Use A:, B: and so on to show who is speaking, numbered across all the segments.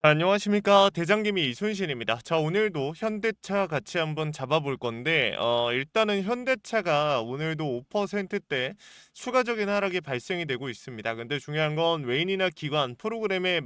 A: 안녕하십니까 대장김이 이순신입니다. 자, 오늘도 현대차 같이 한번 잡아볼 건데 일단은 현대차가 오늘도 5%대 추가적인 하락이 발생이 되고 있습니다. 근데 중요한 건 외인이나 기관 프로그램에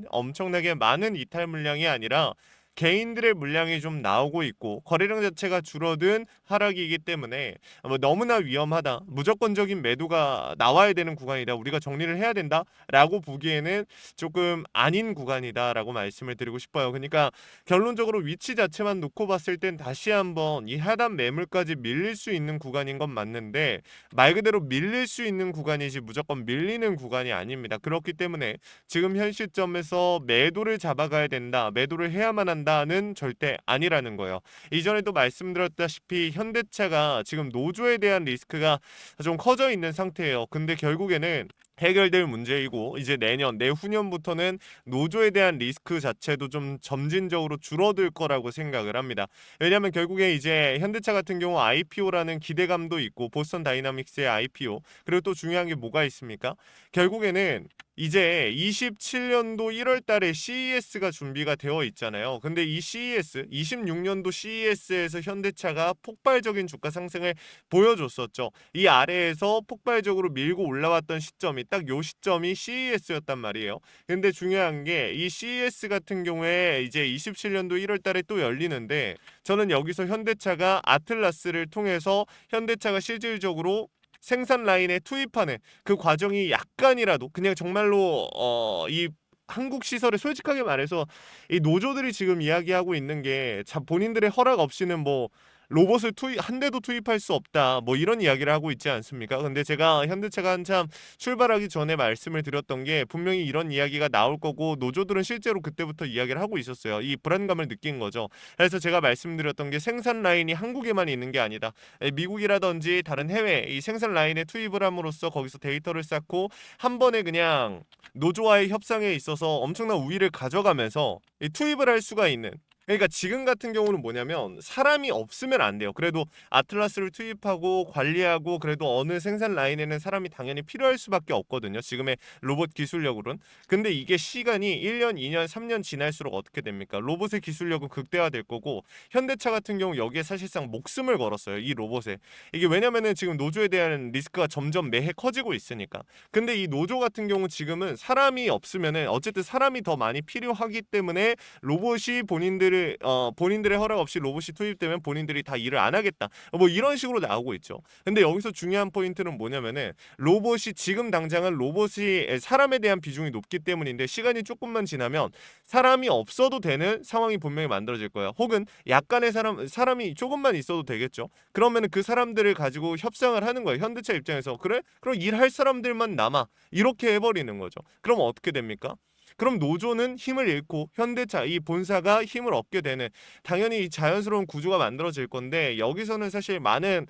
A: 엄청나게 많은 이탈 물량이 아니라 개인들의 물량이 좀 나오고 있고 거래량 자체가 줄어든 하락이기 때문에 너무나 위험하다, 무조건적인 매도가 나와야 되는 구간이다, 우리가 정리를 해야 된다라고 보기에는 조금 아닌 구간이다라고 말씀을 드리고 싶어요. 그러니까 결론적으로 위치 자체만 놓고 봤을 땐 다시 한번 이 하단 매물까지 밀릴 수 있는 구간인 건 맞는데, 말 그대로 밀릴 수 있는 구간이지 무조건 밀리는 구간이 아닙니다. 그렇기 때문에 지금 현 시점에서 매도를 잡아가야 된다, 매도를 해야만 한다는 절대 아니라는 거예요. 이전에도 말씀드렸다시피 현대차가 지금 노조에 대한 리스크가 좀 커져 있는 상태예요. 근데 결국에는 해결될 문제이고, 이제 내년 내후년부터는 노조에 대한 리스크 자체도 좀 점진적으로 줄어들 거라고 생각을 합니다. 왜냐하면 결국에 이제 현대차 같은 경우 IPO라는 기대감도 있고, 보스턴 다이나믹스의 IPO, 그리고 또 중요한 게 뭐가 있습니까? 결국에는 이제 27년도 1월 달에 CES가 준비가 되어 있잖아요. 근데 이 CES, 26년도 CES에서 현대차가 폭발적인 주가 상승을 보여줬었죠. 이 아래에서 폭발적으로 밀고 올라왔던 시점이 딱 요 시점이 CES였단 말이에요. 근데 중요한 게 이 CES 같은 경우에 이제 27년도 1월 달에 또 열리는데, 저는 여기서 현대차가 아틀라스를 통해서 현대차가 실질적으로 생산 라인에 투입하는 그 과정이 약간이라도, 그냥 정말로 이 한국 시설에 솔직하게 말해서 이 노조들이 지금 이야기하고 있는 게, 참 본인들의 허락 없이는 뭐 로봇을 한 대도 투입할 수 없다, 뭐 이런 이야기를 하고 있지 않습니까? 근데 제가 현대차가 한참 출발하기 전에 말씀을 드렸던 게, 분명히 이런 이야기가 나올 거고 노조들은 실제로 그때부터 이야기를 하고 있었어요. 이 불안감을 느낀 거죠. 그래서 제가 말씀드렸던 게, 생산 라인이 한국에만 있는 게 아니다, 미국이라든지 다른 해외 이 생산 라인에 투입을 함으로써 거기서 데이터를 쌓고 한 번에 그냥 노조와의 협상에 있어서 엄청난 우위를 가져가면서 이 투입을 할 수가 있는. 그러니까 지금 같은 경우는 뭐냐면 사람이 없으면 안 돼요. 그래도 아틀라스를 투입하고 관리하고 그래도 어느 생산 라인에는 사람이 당연히 필요할 수밖에 없거든요, 지금의 로봇 기술력으로는. 근데 이게 시간이 1년, 2년, 3년 지날수록 어떻게 됩니까? 로봇의 기술력은 극대화될 거고, 현대차 같은 경우 여기에 사실상 목숨을 걸었어요, 이 로봇에. 이게 왜냐면은 지금 노조에 대한 리스크가 점점 매해 커지고 있으니까. 근데 이 노조 같은 경우 지금은 사람이 없으면은 어쨌든 사람이 더 많이 필요하기 때문에 로봇이 본인들의 허락 없이 로봇이 투입되면 본인들이 다 일을 안 하겠다, 뭐 이런 식으로 나오고 있죠. 근데 여기서 중요한 포인트는 뭐냐면은, 로봇이 지금 당장은 로봇이 사람에 대한 비중이 높기 때문인데, 시간이 조금만 지나면 사람이 없어도 되는 상황이 분명히 만들어질 거예요. 혹은 약간의 사람이 조금만 있어도 되겠죠. 그러면은 그 사람들을 가지고 협상을 하는 거예요, 현대차 입장에서. 그래? 그럼 일할 사람들만 남아, 이렇게 해버리는 거죠. 그럼 어떻게 됩니까? 그럼 노조는 힘을 잃고 현대차 이 본사가 힘을 얻게 되는, 당연히 자연스러운 구조가 만들어질 건데, 여기서는 사실 많은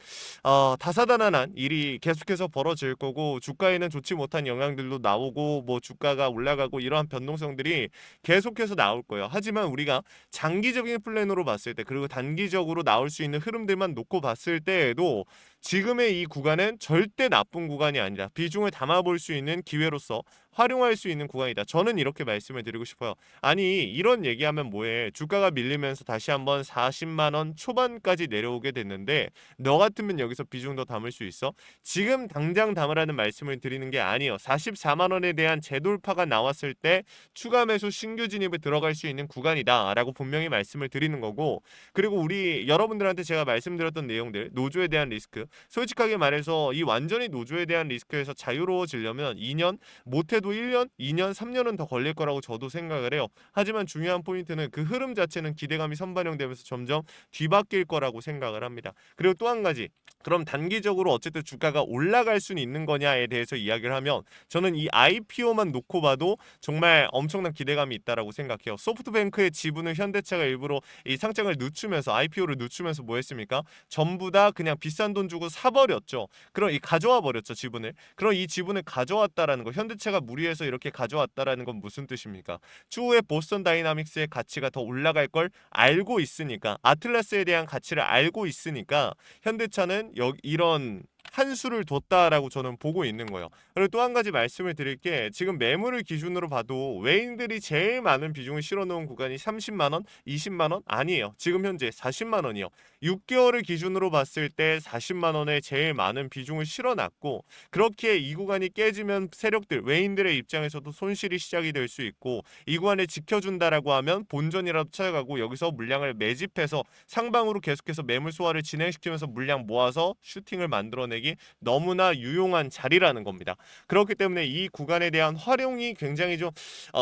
A: 다사다난한 일이 계속해서 벌어질 거고, 주가에는 좋지 못한 영향들도 나오고, 뭐 주가가 올라가고 이러한 변동성들이 계속해서 나올 거예요. 하지만 우리가 장기적인 플랜으로 봤을 때, 그리고 단기적으로 나올 수 있는 흐름들만 놓고 봤을 때에도 지금의 이 구간은 절대 나쁜 구간이 아니다, 비중을 담아볼 수 있는 기회로서 활용할 수 있는 구간이다, 저는 이렇게 말씀을 드리고 싶어요. 아니, 이런 얘기하면 뭐해, 주가가 밀리면서 다시 한번 40만 원 초반까지 내려오게 됐는데 너 같으면 여기서 비중 더 담을 수 있어? 지금 당장 담으라는 말씀을 드리는 게 아니에요. 44만 원에 대한 재돌파가 나왔을 때 추가 매수 신규 진입에 들어갈 수 있는 구간이다라고 분명히 말씀을 드리는 거고, 그리고 우리 여러분들한테 제가 말씀드렸던 내용들, 노조에 대한 리스크, 솔직하게 말해서 이 완전히 노조에 대한 리스크에서 자유로워지려면 2년, 못해도 1년, 2년, 3년은 더 걸릴 거라고 저도 생각을 해요. 하지만 중요한 포인트는 그 흐름 자체는 기대감이 선반영되면서 점점 뒤바뀔 거라고 생각을 합니다. 그리고 또 한 가지, 그럼 단기적으로 어쨌든 주가가 올라갈 수는 있는 거냐에 대해서 이야기를 하면, 저는 이 IPO만 놓고 봐도 정말 엄청난 기대감이 있다라고 생각해요. 소프트뱅크의 지분을 현대차가 일부러 이 상장을 늦추면서, IPO를 늦추면서 뭐 했습니까? 전부 다 그냥 비싼 돈 주고 사버렸죠. 그럼 이 가져와 버렸죠, 지분을. 그럼 이 지분을 가져왔다라는 거, 현대차가 무리해서 이렇게 가져왔다라는 건 무슨 뜻입니까? 추후에 보스턴 다이나믹스의 가치가 더 올라갈 걸 알고 있으니까, 아틀라스에 대한 가치를 알고 있으니까 현대차는 이런 한 수를 뒀다라고 저는 보고 있는 거예요. 그리고 또 한 가지 말씀을 드릴 게 지금 매물을 기준으로 봐도 외인들이 제일 많은 비중을 실어놓은 구간이 30만 원, 20만 원 아니에요. 지금 현재 40만 원이요. 6개월을 기준으로 봤을 때 40만 원에 제일 많은 비중을 실어놨고 그렇게 이 구간이 깨지면 세력들 외인들의 입장에서도 손실이 시작이 될 수 있고 이 구간을 지켜준다라고 하면 본전이라도 찾아가고 여기서 물량을 매집해서 상방으로 계속해서 매물 소화를 진행시키면서 물량 모아서 슈팅을 만들어내기 너무나 유용한 자리라는 겁니다. 그렇기 때문에 이 구간에 대한 활용이 굉장히 좀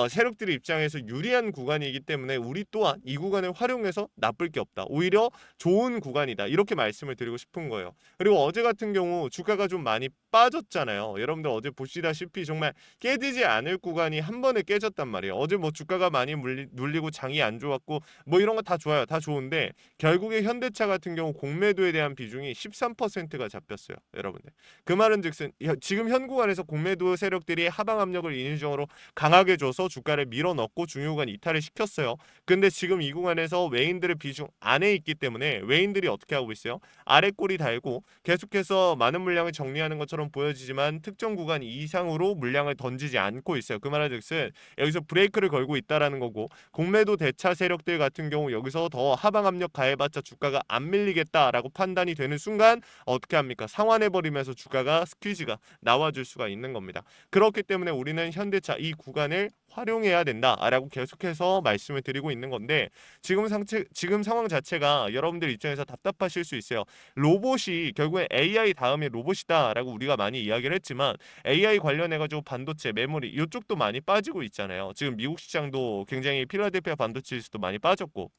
A: 세력들의 입장에서 유리한 구간이기 때문에 우리 또한 이 구간을 활용해서 나쁠 게 없다. 오히려 좋은 구간이다. 이렇게 말씀을 드리고 싶은 거예요. 그리고 어제 같은 경우 주가가 좀 많이 빠졌잖아요. 여러분들 어제 보시다시피 정말 깨지지 않을 구간이 한 번에 깨졌단 말이에요. 어제 뭐 주가가 많이 눌리고 장이 안 좋았고 뭐 이런 거 다 좋아요. 다 좋은데 결국에 현대차 같은 경우 공매도에 대한 비중이 13%가 잡혔어요. 여러분들. 그 말은 즉슨 지금 현 구간에서 공매도 세력들이 하방 압력을 인위적으로 강하게 줘서 주가를 밀어넣고 중요한 이탈을 시켰어요. 근데 지금 이 구간에서 외인들의 비중 안에 있기 때문에 외인들이 어떻게 하고 있어요? 아래 꼬리 달고 계속해서 많은 물량을 정리하는 것처럼 보여지지만 특정 구간 이상으로 물량을 던지지 않고 있어요. 그 말은 즉슨 여기서 브레이크를 걸고 있다라는 거고 공매도 대차 세력들 같은 경우 여기서 더 하방 압력 가해봤자 주가가 안 밀리겠다라고 판단이 되는 순간 어떻게 합니까? 상환해버리면서 주가가 스퀴즈가 나와줄 수가 있는 겁니다. 그렇기 때문에 우리는 현대차 이 구간을 활용해야 된다라고 계속해서 말씀을 드리고 있는 건데 지금 상황 자체가 여러분들 입장에서 답답하실 수 있어요. 로봇이 결국에 AI 다음에 로봇이다라고 우리가 많이 이야기를 했지만 AI 관련해가지고 반도체, 메모리 이쪽도 많이 빠지고 있잖아요. 지금 미국 시장도 굉장히 필라델피아 반도체 지수도 많이 빠졌고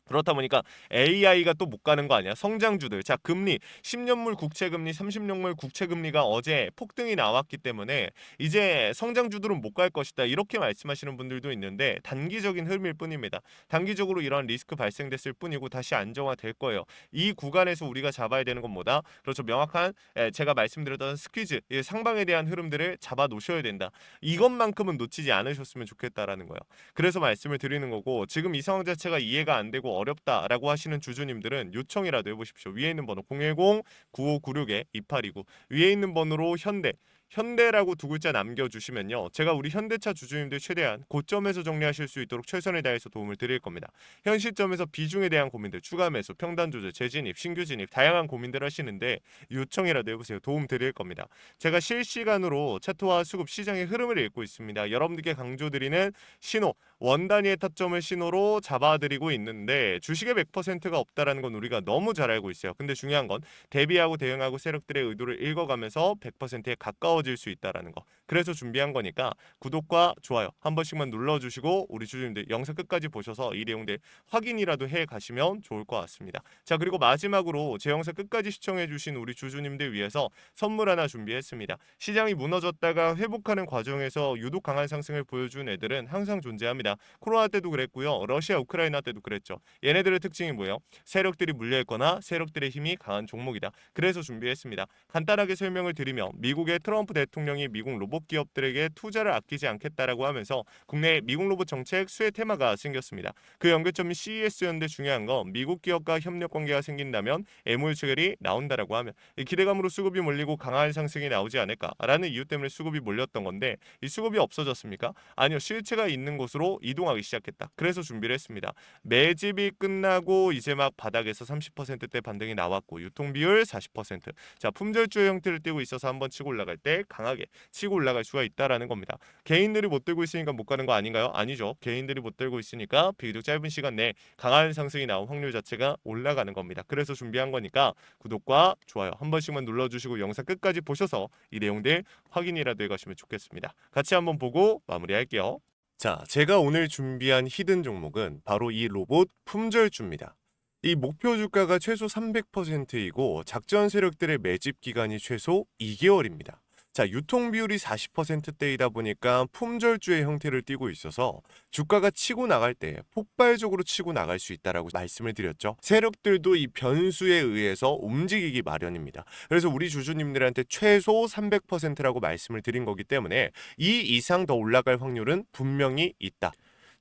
A: 그렇다 보니까 AI가 또 못 가는 거 아니야? 성장주들. 자, 금리, 10년물 국채금리, 30년물 국채금리가 어제 폭등이 나왔기 때문에 이제 성장주들은 못 갈 것이다. 이렇게 말씀하시는 분들도 있는데 단기적인 흐름일 뿐입니다. 단기적으로 이런 리스크 발생됐을 뿐이고 다시 안정화될 거예요. 이 구간에서 우리가 잡아야 되는 건 뭐다? 그렇죠. 명확한 제가 말씀드렸던 스퀴즈, 상방에 대한 흐름들을 잡아 놓으셔야 된다. 이것만큼은 놓치지 않으셨으면 좋겠다라는 거예요. 그래서 말씀을 드리는 거고 지금 이 상황 자체가 이해가 안 되고 어렵다라고 하시는 주주님들은 요청이라도 해보십시오. 위에 있는 번호 010-9596-2829 위에 있는 번호로 현대라고 두 글자 남겨주시면요. 제가 우리 현대차 주주님들 최대한 고점에서 정리하실 수 있도록 최선을 다해서 도움을 드릴 겁니다. 현 시점에서 비중에 대한 고민들, 추가 매수, 평단 조절, 재진입, 신규 진입 다양한 고민들 하시는데 요청이라도 해보세요. 도움 드릴 겁니다. 제가 실시간으로 차트와 수급 시장의 흐름을 읽고 있습니다. 여러분들께 강조드리는 신호, 원 단위의 타점을 신호로 잡아드리고 있는데 주식의 100%가 없다라는 건 우리가 너무 잘 알고 있어요. 근데 중요한 건 대비하고 대응하고 세력들의 의도를 읽어가면서 100%에 가까워질 수 있다라는 거. 그래서 준비한 거니까 구독과 좋아요 한 번씩만 눌러주시고 우리 주주님들 영상 끝까지 보셔서 이 내용들 확인이라도 해 가시면 좋을 것 같습니다. 자, 그리고 마지막으로 제 영상 끝까지 시청해주신 우리 주주님들 위해서 선물 하나 준비했습니다. 시장이 무너졌다가 회복하는 과정에서 유독 강한 상승을 보여준 애들은 항상 존재합니다. 코로나 때도 그랬고요. 러시아 우크라이나 때도 그랬죠. 얘네들의 특징이 뭐예요? 세력들이 물려있거나 세력들의 힘이 강한 종목이다. 그래서 준비했습니다. 간단하게 설명을 드리면 미국의 트럼프 대통령이 미국 로봇 기업들에게 투자를 아끼지 않겠다라고 하면서 국내 미국 로봇 정책 수혜 테마가 생겼습니다. 그 연결점이 CES였는데 중요한 건 미국 기업과 협력 관계가 생긴다면 MOU 체결이 나온다라고 하면 이 기대감으로 수급이 몰리고 강한 상승이 나오지 않을까라는 이유 때문에 수급이 몰렸던 건데 이 수급이 없어졌습니까? 아니요. 실체가 있는 곳으로 이동하기 시작했다. 그래서 준비를 했습니다. 매집이 끝나고 이제 막 바닥에서 30%대 반등이 나왔고 유통비율 40%. 자, 품절주의 형태를 띠고 있어서 한번 치고 올라갈 때 강하게 치고 올라갈 수가 있다라는 겁니다. 개인들이 못 들고 있으니까 못 가는 거 아닌가요? 아니죠. 개인들이 못 들고 있으니까 비교적 짧은 시간 내에 강한 상승이 나온 확률 자체가 올라가는 겁니다. 그래서 준비한 거니까 구독과 좋아요 한 번씩만 눌러주시고 영상 끝까지 보셔서 이 내용들 확인이라도 해가시면 좋겠습니다. 같이 한번 보고 마무리할게요. 자, 제가 오늘 준비한 히든 종목은 바로 이 로봇 품절주입니다. 이 목표 주가가 최소 300%이고 작전 세력들의 매집 기간이 최소 2개월입니다. 자, 유통 비율이 40%대이다 보니까 품절주의 형태를 띠고 있어서 주가가 치고 나갈 때 폭발적으로 치고 나갈 수 있다라고 말씀을 드렸죠. 세력들도 이 변수에 의해서 움직이기 마련입니다. 그래서 우리 주주님들한테 최소 300%라고 말씀을 드린 거기 때문에 이 이상 더 올라갈 확률은 분명히 있다.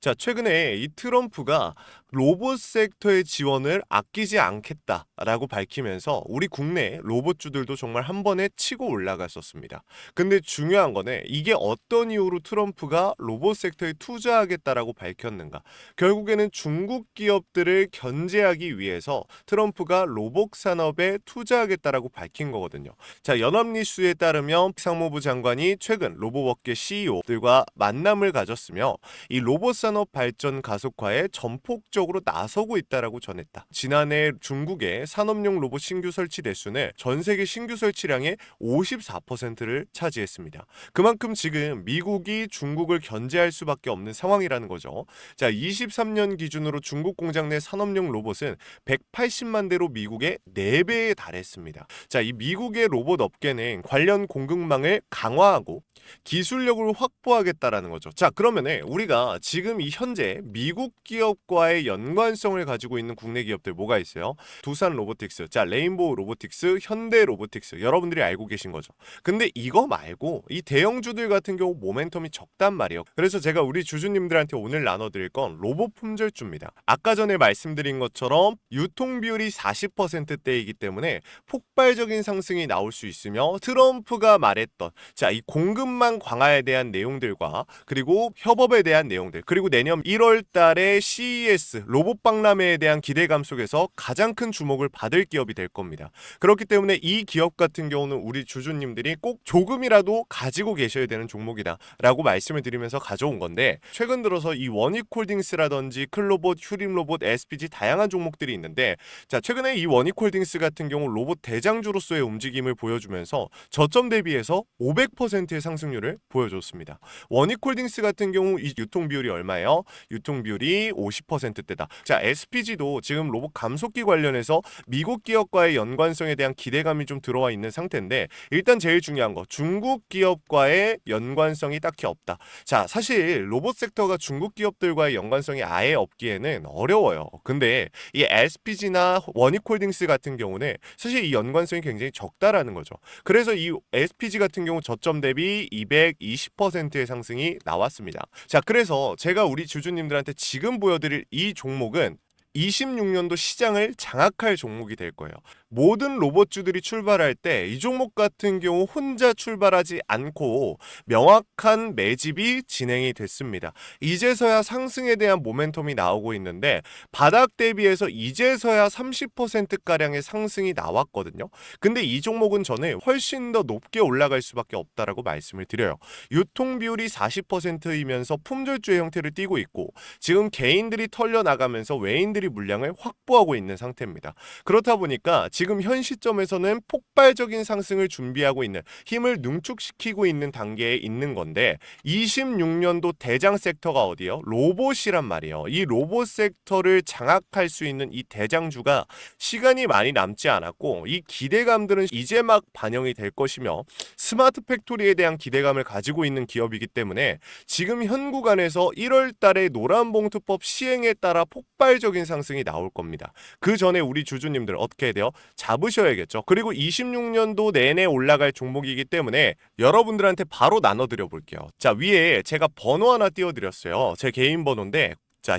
A: 자, 최근에 이 트럼프가 로봇 섹터의 지원을 아끼지 않겠다라고 밝히면서 우리 국내 로봇주들도 정말 한 번에 치고 올라갔었습니다. 근데 중요한 거는 이게 어떤 이유로 트럼프가 로봇 섹터에 투자하겠다라고 밝혔는가? 결국에는 중국 기업들을 견제하기 위해서 트럼프가 로봇 산업에 투자하겠다라고 밝힌 거거든요. 자, 연합뉴스에 따르면 상무부 장관이 최근 로봇업계 CEO들과 만남을 가졌으며 이 로봇 산업 발전 가속화에 전폭적으로 나서고 있다라고 전했다. 지난해 중국의 산업용 로봇 신규 설치 대수는 전 세계 신규 설치량의 54%를 차지했습니다. 그만큼 지금 미국이 중국을 견제할 수밖에 없는 상황이라는 거죠. 자, 23년 기준으로 중국 공장 내 산업용 로봇은 180만 대로 미국의 4배에 달했습니다. 자, 이 미국의 로봇 업계는 관련 공급망을 강화하고 기술력을 확보하겠다라는 거죠. 자, 그러면은 우리가 지금 이 현재 미국 기업과의 연관성을 가지고 있는 국내 기업들 뭐가 있어요? 두산 로보틱스, 자, 레인보우 로보틱스, 현대 로보틱스, 여러분들이 알고 계신 거죠. 근데 이거 말고 이 대형주들 같은 경우 모멘텀이 적단 말이에요. 그래서 제가 우리 주주님들한테 오늘 나눠드릴 건 로봇 품절주입니다. 아까 전에 말씀드린 것처럼 유통 비율이 40%대이기 때문에 폭발적인 상승이 나올 수 있으며 트럼프가 말했던 자, 이 공급망 강화에 대한 내용들과 그리고 협업에 대한 내용들, 그리고 내년 1월 달에 CES 로봇 박람회에 대한 기대감 속에서 가장 큰 주목을 받을 기업이 될 겁니다. 그렇기 때문에 이 기업 같은 경우는 우리 주주님들이 꼭 조금이라도 가지고 계셔야 되는 종목이다 라고 말씀을 드리면서 가져온 건데, 최근 들어서 이 원익홀딩스라든지 클로봇, 휴림로봇, SPG 다양한 종목들이 있는데, 자, 최근에 이 원익홀딩스 같은 경우 로봇 대장주로서의 움직임을 보여주면서 저점 대비해서 500%의 상승률을 보여줬습니다. 원익홀딩스 같은 경우 이 유통 비율이 얼마예요? 유통 비율이 50%대다. 자, SPG도 지금 로봇 감속기 관련해서 미국 기업과의 연관성에 대한 기대감이 좀 들어와 있는 상태인데, 일단 제일 중요한 거 중국 기업과의 연관성이 딱히 없다. 자, 사실 로봇 섹터가 중국 기업들과의 연관성이 아예 없기에는 어려워요. 근데 이 SPG나 원익홀딩스 같은 경우는 사실 이 연관성이 굉장히 적다라는 거죠. 그래서 이 SPG 같은 경우 저점 대비 220%의 상승이 나왔습니다. 자, 그래서 제가 우리 주주님들한테 지금 보여드릴 이 종목은 26년도 시장을 장악할 종목이 될 거예요. 모든 로봇주들이 출발할 때 이 종목 같은 경우 혼자 출발하지 않고 명확한 매집이 진행이 됐습니다. 이제서야 상승에 대한 모멘텀이 나오고 있는데 바닥 대비해서 이제서야 30%가량의 상승이 나왔거든요. 근데 이 종목은 저는 훨씬 더 높게 올라갈 수밖에 없다라고 말씀을 드려요. 유통 비율이 40%이면서 품절주의 형태를 띠고 있고 지금 개인들이 털려나가면서 외인들이 물량을 확보하고 있는 상태입니다. 그렇다 보니까 지금 현 시점에서는 폭발적인 상승을 준비하고 있는, 힘을 능축시키고 있는 단계에 있는 건데 26년도 대장 섹터가 어디요? 로봇이란 말이에요. 이 로봇 섹터를 장악할 수 있는 이 대장주가 시간이 많이 남지 않았고 이 기대감들은 이제 막 반영이 될 것이며 스마트 팩토리에 대한 기대감을 가지고 있는 기업이기 때문에 지금 현 구간에서 1월 달에 노란봉투법 시행에 따라 폭발적인 상승이 나올 겁니다. 그 전에 우리 주주님들 어떻게 해야 돼요? 잡으셔야겠죠. 그리고 26년도 내내 올라갈 종목이기 때문에 여러분들한테 바로 나눠드려 볼게요. 자, 위에 제가 번호 하나 띄워드렸어요. 제 개인 번호인데, 자,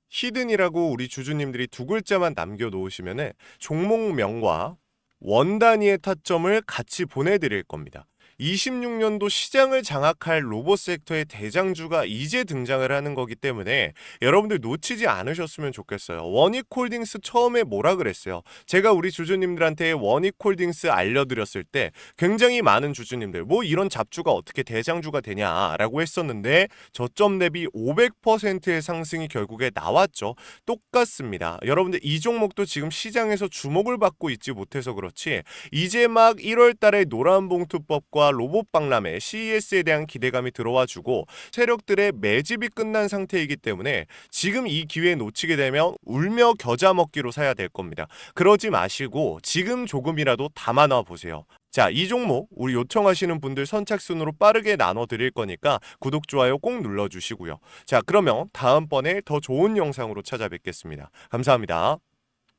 A: 히든이라고 우리 주주님들이 두 글자만 남겨놓으시면 종목명과 원 단위의 타점을 같이 보내드릴 겁니다. 26년도 시장을 장악할 로봇 섹터의 대장주가 이제 등장을 하는 거기 때문에 여러분들 놓치지 않으셨으면 좋겠어요. 원익홀딩스 처음에 뭐라 그랬어요? 제가 우리 주주님들한테 원익홀딩스 알려드렸을 때 굉장히 많은 주주님들 뭐 이런 잡주가 어떻게 대장주가 되냐라고 했었는데 저점 대비 500%의 상승이 결국에 나왔죠. 똑같습니다. 여러분들 이 종목도 지금 시장에서 주목을 받고 있지 못해서 그렇지 이제 막 1월 달에 노란봉투법과 로봇 박람회 CES에 대한 기대감이 들어와주고 세력들의 매집이 끝난 상태이기 때문에 지금 이 기회에 놓치게 되면 울며 겨자 먹기로 사야 될 겁니다. 그러지 마시고 지금 조금이라도 담아놔 보세요. 자, 이 종목 우리 요청하시는 분들 선착순으로 빠르게 나눠드릴 거니까 구독, 좋아요 꼭 눌러주시고요. 자, 그러면 다음번에 더 좋은 영상으로 찾아뵙겠습니다. 감사합니다.